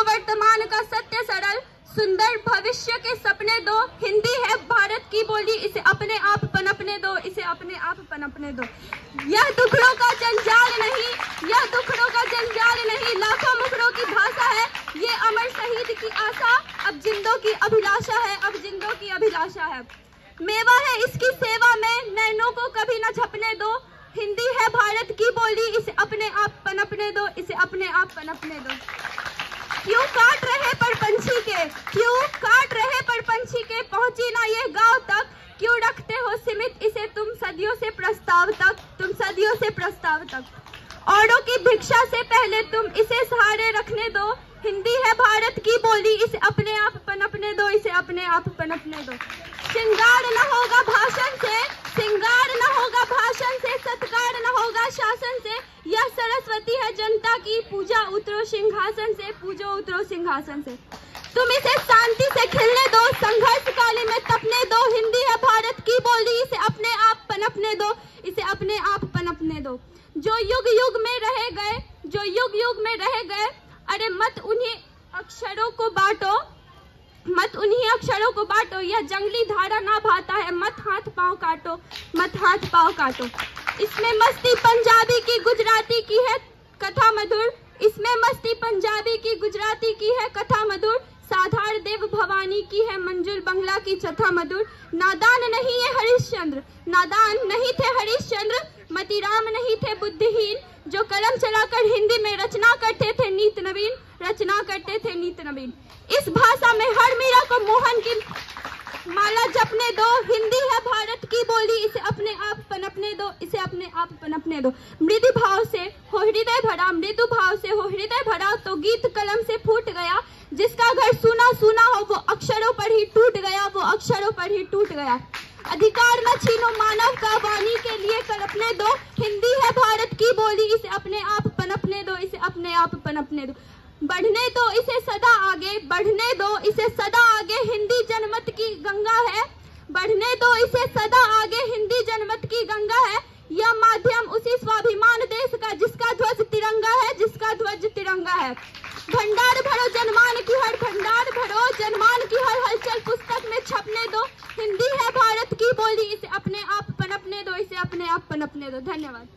वर्तमान का सत्य सरल, सुंदर भविष्य के सपने दो। हिंदी है भारत की बोली, इसे अपने आप पनपने दो, इसे अपने आप पनपने दो। यह दुखड़ों का जंजाल नहीं, यह दुखड़ों का जंजाल नहीं, लाखों मुखड़ों की भाषा है। ये अमर शहीद की आशा, अब जिंदों की अभिलाषा है, अब जिंदों की अभिलाषा है। मेवा है इसकी सेवा में, नैनों को कभी न झपने दो। हिंदी है भारत की बोली, इसे अपने आप पनपने दो, इसे अपने आप पनपने दो। क्यों काट रहे पर पंछी के, क्यों काट रहे पर पंछी के, पहुंची ना ये गांव तक। क्यों रखते हो सीमित इसे तुम सदियों से प्रस्ताव तक, तुम सदियों से प्रस्ताव तक। औरों की भिक्षा से पहले तुम इसे सहारे रखने दो। हिंदी है भारत की बोली, इसे अपने आप पनपने दो, इसे अपने आप पनपने दो। श्रृंगार न होगा भाषण से, श्रृंगार न होगा भाषण से, सत्कार न होगा शासन से। यह सरस्वती है जनता की, पूजा उतरो सिंहासन से, पूजो उतरो सिंहासन से। तुम इसे शांति से खिलने दो, संघर्ष काली में तपने दो। हिंदी है भारत की बोली, इसे अपने आप पनपने दो, इसे अपने आप पनपने दो। जो युग युग में रह गए, जो युग युग में रह गए, अरे मत उन्हीं अक्षरों को बांटो, मत उन्हीं अक्षरों को बांटो। यह जंगली धारा ना भाता है, मत हाथ पांव काटो, मत हाथ पांव काटो। इसमें मस्ती पंजाबी की गुजराती की है कथा मधुर, इसमें मस्ती पंजाबी की गुजराती की है कथा मधुर। साधार देव भवानी की है मंजुल बंगला की चथा मधुर। नादान नहीं है हरिश्चंद्र, नादान नहीं थे हरिश्चंद्र, मतीराम नहीं थे बुद्धिहीन, जो कलम चलाकर हिंदी में रचना करते थे नीत नवीन, रचना करते थे नीत नवीन। इस भाषा में हर मीरा को मोहन की माला जपने दो। हिंदी है भारत की बोली, इसे अपने आप पनपने दो, इसे अपने आप पनपने दो। मृदु भाव से हो हृदय भरा, मृदु भाव से हो हृदय भरा, तो गीत कलम से फूट गया। जिसका घर सुना सुना हो, वो अक्षरों पर ही टूट गया, वो अक्षरों पर ही टूट गया। अधिकार न छीनो मानव का, वाणी के लिए कल्पने दो। हिंदी है भारत की बोली, इसे अपने आप पनपने दो, इसे अपने आप पनपने दो। बढ़ने दो इसे सदा आगे, बढ़ने दो इसे सदा आगे, हिंदी जनमत की गंगा है। बढ़ने दो इसे सदा आगे, हिंदी जनमत की गंगा है। यह माध्यम उसी स्वाभिमान देश का, जिसका ध्वज तिरंगा है, जिसका ध्वज तिरंगा है। भंडार भरो जनमान की हर, भंडार भरो जनमान की हर हलचल पुस्तक में छपने दो। हिंदी है भारत की बोली, इसे अपने आप पनपने दो, इसे अपने आप पनपने दो। धन्यवाद।